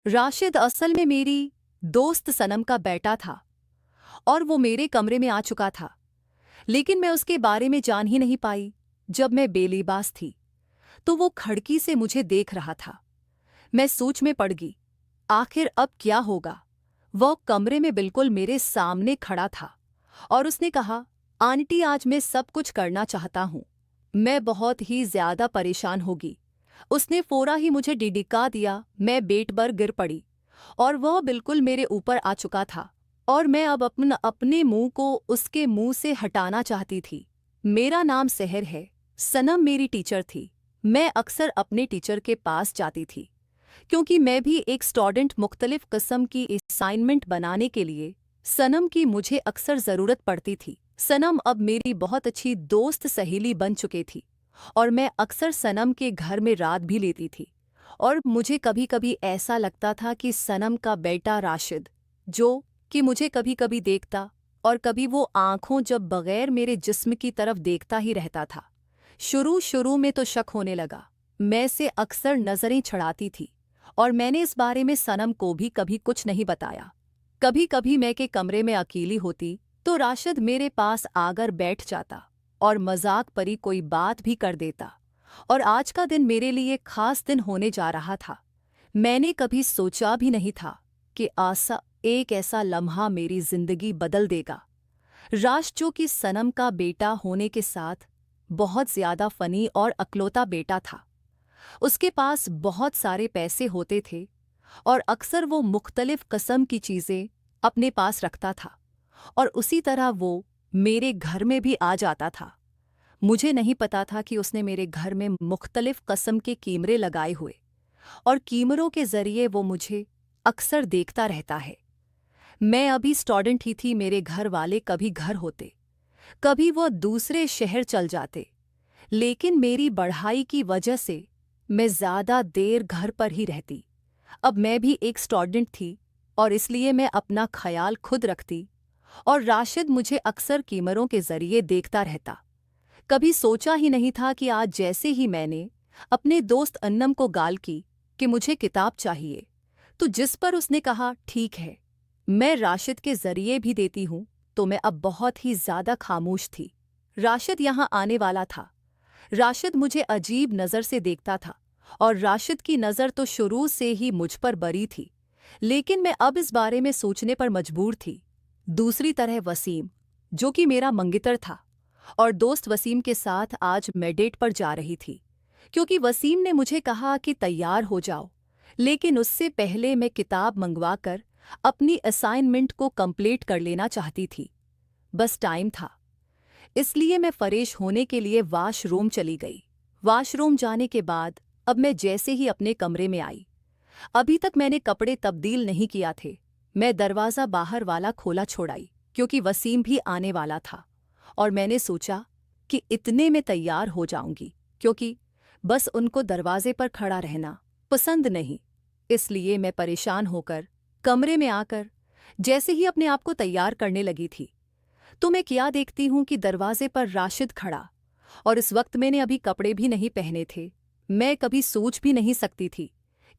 राशिद असल में मेरी दोस्त सनम का बेटा था और वो मेरे कमरे में आ चुका था, लेकिन मैं उसके बारे में जान ही नहीं पाई। जब मैं बेलिबास थी तो वो खिड़की से मुझे देख रहा था। मैं सोच में पड़ गई, आखिर अब क्या होगा। वो कमरे में बिल्कुल मेरे सामने खड़ा था और उसने कहा, आंटी आज मैं सब कुछ करना चाहता हूँ। मैं बहुत ही ज्यादा परेशान होगी। उसने फोरा ही मुझे डिडिका दिया। मैं बेड पर गिर पड़ी और वह बिल्कुल मेरे ऊपर आ चुका था और मैं अब अपने मुंह को उसके मुंह से हटाना चाहती थी। मेरा नाम सहर है। सनम मेरी टीचर थी। मैं अक्सर अपने टीचर के पास जाती थी क्योंकि मैं भी एक स्टूडेंट मुख्तलिफ किस्म की असाइनमेंट बनाने के लिए सनम की मुझे अक्सर ज़रूरत पड़ती थी। सनम अब मेरी बहुत अच्छी दोस्त सहेली बन चुकी थी और मैं अक्सर सनम के घर में रात भी लेती थी। और मुझे कभी कभी ऐसा लगता था कि सनम का बेटा राशिद, जो कि मुझे कभी कभी देखता और कभी वो आंखों जब बगैर मेरे जिस्म की तरफ देखता ही रहता था। शुरू शुरू में तो शक होने लगा। मैं से अक्सर नज़रें छड़ाती थी और मैंने इस बारे में सनम को भी कभी कुछ नहीं बताया। कभी कभी मैं के कमरे में अकेली होती तो राशिद मेरे पास आकर बैठ जाता और मजाक परी कोई बात भी कर देता। और आज का दिन मेरे लिए खास दिन होने जा रहा था। मैंने कभी सोचा भी नहीं था कि एक ऐसा लम्हा मेरी जिंदगी बदल देगा। राश, जो कि सनम का बेटा होने के साथ बहुत ज्यादा फनी और अकलौता बेटा था। उसके पास बहुत सारे पैसे होते थे और अक्सर वो मुख्तलिफ किस्म की चीज़ें अपने पास रखता था और उसी तरह वो मेरे घर में भी आ जाता था। मुझे नहीं पता था कि उसने मेरे घर में मुख्तलिफ किस्म के कैमरे लगाए हुए और कैमरों के ज़रिए वो मुझे अक्सर देखता रहता है। मैं अभी स्टूडेंट ही थी। मेरे घर वाले कभी घर होते, कभी वो दूसरे शहर चल जाते, लेकिन मेरी पढ़ाई की वजह से मैं ज़्यादा देर घर पर ही रहती। अब मैं भी एक स्टूडेंट थी और इसलिए मैं अपना ख्याल खुद रखती और राशिद मुझे अक्सर कैमरों के ज़रिए देखता रहता। कभी सोचा ही नहीं था कि आज जैसे ही मैंने अपने दोस्त अन्नम को गाल की कि मुझे किताब चाहिए, तो जिस पर उसने कहा ठीक है, मैं राशिद के ज़रिए भी देती हूँ, तो मैं अब बहुत ही ज़्यादा खामोश थी। राशिद यहाँ आने वाला था। राशिद मुझे अजीब नज़र से देखता था और राशिद की नज़र तो शुरू से ही मुझ पर बरी थी, लेकिन मैं अब इस बारे में सोचने पर मजबूर थी। दूसरी तरह वसीम, जो कि मेरा मंगितर था और दोस्त वसीम के साथ आज मैं डेट पर जा रही थी, क्योंकि वसीम ने मुझे कहा कि तैयार हो जाओ, लेकिन उससे पहले मैं किताब मंगवाकर अपनी असाइनमेंट को कंप्लीट कर लेना चाहती थी। बस टाइम था, इसलिए मैं फ्रेश होने के लिए वॉशरूम चली गई। वॉशरूम जाने के बाद अब मैं जैसे ही अपने कमरे में आई, अभी तक मैंने कपड़े तब्दील नहीं किया थे। मैं दरवाज़ा बाहर वाला खोला छोड़ाई क्योंकि वसीम भी आने वाला था और मैंने सोचा कि इतने में तैयार हो जाऊंगी, क्योंकि बस उनको दरवाजे पर खड़ा रहना पसंद नहीं। इसलिए मैं परेशान होकर कमरे में आकर जैसे ही अपने आप को तैयार करने लगी थी, तो मैं क्या देखती हूँ कि दरवाजे पर राशिद खड़ा। और इस वक्त मैंने अभी कपड़े भी नहीं पहने थे। मैं कभी सोच भी नहीं सकती थी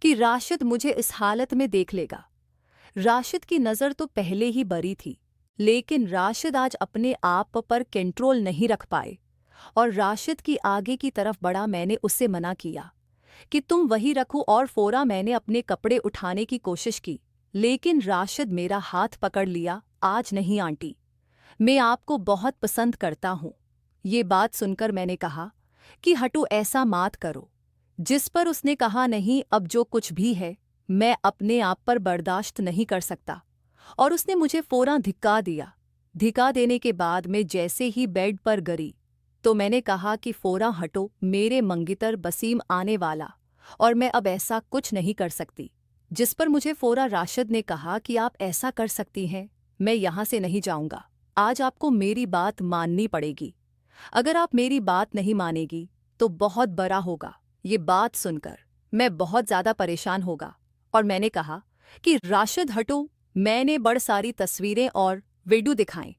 कि राशिद मुझे इस हालत में देख लेगा। राशिद की नज़र तो पहले ही बरी थी, लेकिन राशिद आज अपने आप पर कंट्रोल नहीं रख पाए और राशिद की आगे की तरफ बढ़ा। मैंने उससे मना किया कि तुम वही रखो और फोरा मैंने अपने कपड़े उठाने की कोशिश की, लेकिन राशिद मेरा हाथ पकड़ लिया। आज नहीं आंटी, मैं आपको बहुत पसंद करता हूँ। ये बात सुनकर मैंने कहा कि हटो, ऐसा मत करो। जिस पर उसने कहा, नहीं, अब जो कुछ भी है मैं अपने आप पर बर्दाश्त नहीं कर सकता, और उसने मुझे फौरन धिक्का दिया। धिक्का देने के बाद मैं जैसे ही बेड पर गिरी तो मैंने कहा कि फौरन हटो, मेरे मंगितर वसीम आने वाला और मैं अब ऐसा कुछ नहीं कर सकती। जिस पर मुझे फौरन राशिद ने कहा कि आप ऐसा कर सकती हैं, मैं यहाँ से नहीं जाऊँगा। आज आपको मेरी बात माननी पड़ेगी। अगर आप मेरी बात नहीं मानेगी तो बहुत बड़ा होगा। ये बात सुनकर मैं बहुत ज़्यादा परेशान होगा और मैंने कहा कि राशिद हटो। मैंने बड़ सारी तस्वीरें और वीडियो दिखाएं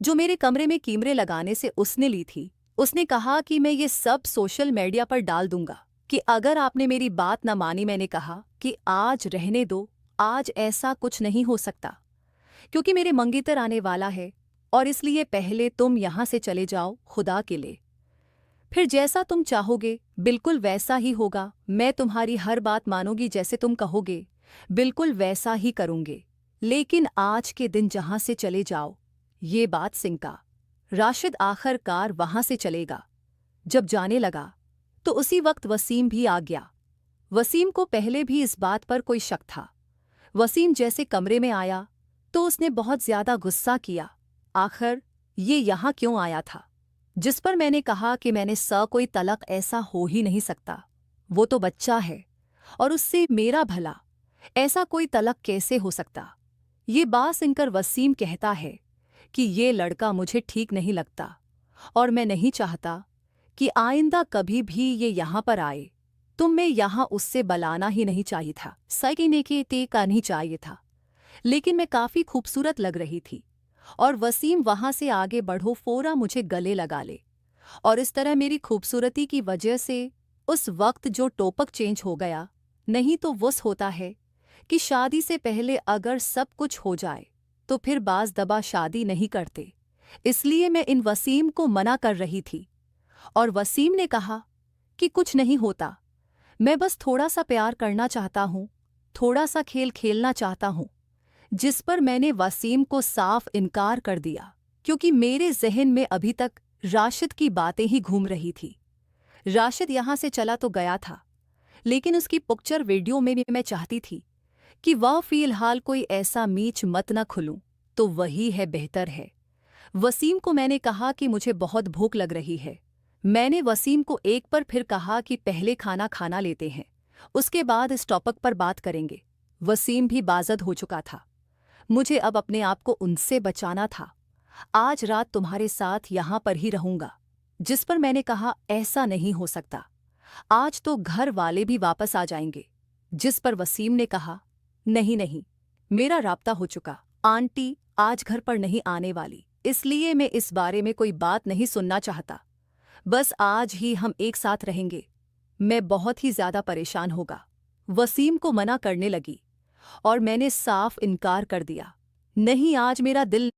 जो मेरे कमरे में कैमरे लगाने से उसने ली थी। उसने कहा कि मैं ये सब सोशल मीडिया पर डाल दूंगा। कि अगर आपने मेरी बात न मानी, मैंने कहा कि आज रहने दो, आज ऐसा कुछ नहीं हो सकता, क्योंकि मेरे मंगेतर आने वाला है और इसलिए पहले तुम यहाँ से चले जाओ खुदा के लिए। फिर जैसा तुम चाहोगे बिल्कुल वैसा ही होगा। मैं तुम्हारी हर बात मानूंगी, जैसे तुम कहोगे बिल्कुल वैसा ही करूंगे। लेकिन आज के दिन जहां से चले जाओ। ये बात सिंका। राशिद आखिरकार वहां से चलेगा। जब जाने लगा तो उसी वक्त वसीम भी आ गया। वसीम को पहले भी इस बात पर कोई शक था। वसीम जैसे कमरे में आया तो उसने बहुत ज्यादा गुस्सा किया। आखिर ये यहाँ क्यों आया था? जिस पर मैंने कहा कि मैंने कोई तलक, ऐसा हो ही नहीं सकता। वो तो बच्चा है और उससे मेरा भला, ऐसा कोई तलक कैसे हो सकता? ये बात सुनकर वसीम कहता है कि ये लड़का मुझे ठीक नहीं लगता और मैं नहीं चाहता कि आइंदा कभी भी ये यहाँ पर आए। तुम्हें यहाँ उससे बुलाना ही नहीं चाहिए था, सकीने के ते का नहीं चाहिए था। लेकिन मैं काफी खूबसूरत लग रही थी और वसीम वहां से आगे बढ़ो फोरा मुझे गले लगा ले। और इस तरह मेरी खूबसूरती की वजह से उस वक्त जो टॉपिक चेंज हो गया। नहीं तो वुस होता है कि शादी से पहले अगर सब कुछ हो जाए तो फिर बाज दबा शादी नहीं करते। इसलिए मैं इन वसीम को मना कर रही थी और वसीम ने कहा कि कुछ नहीं होता, मैं बस थोड़ा सा प्यार करना चाहता हूँ, थोड़ा सा खेल खेलना चाहता हूँ। जिस पर मैंने वसीम को साफ इनकार कर दिया, क्योंकि मेरे जहन में अभी तक राशिद की बातें ही घूम रही थी। राशिद यहाँ से चला तो गया था, लेकिन उसकी पिक्चर वीडियो में भी मैं चाहती थी कि वह फ़िलहाल कोई ऐसा मीच मत न खुलूं, तो वही है बेहतर है। वसीम को मैंने कहा कि मुझे बहुत भूख लग रही है। मैंने वसीम को एक बार फिर कहा कि पहले खाना खाना लेते हैं, उसके बाद इस टॉपिक पर बात करेंगे। वसीम भी बाज़द हो चुका था। मुझे अब अपने आप को उनसे बचाना था। आज रात तुम्हारे साथ यहाँ पर ही रहूंगा। जिस पर मैंने कहा ऐसा नहीं हो सकता, आज तो घर वाले भी वापस आ जाएंगे। जिस पर वसीम ने कहा नहीं नहीं, मेरा राब्ता हो चुका, आंटी आज घर पर नहीं आने वाली, इसलिए मैं इस बारे में कोई बात नहीं सुनना चाहता। बस आज ही हम एक साथ रहेंगे। मैं बहुत ही ज्यादा परेशान होगा। वसीम को मना करने लगी और मैंने साफ इनकार कर दिया। नहीं, आज मेरा दिल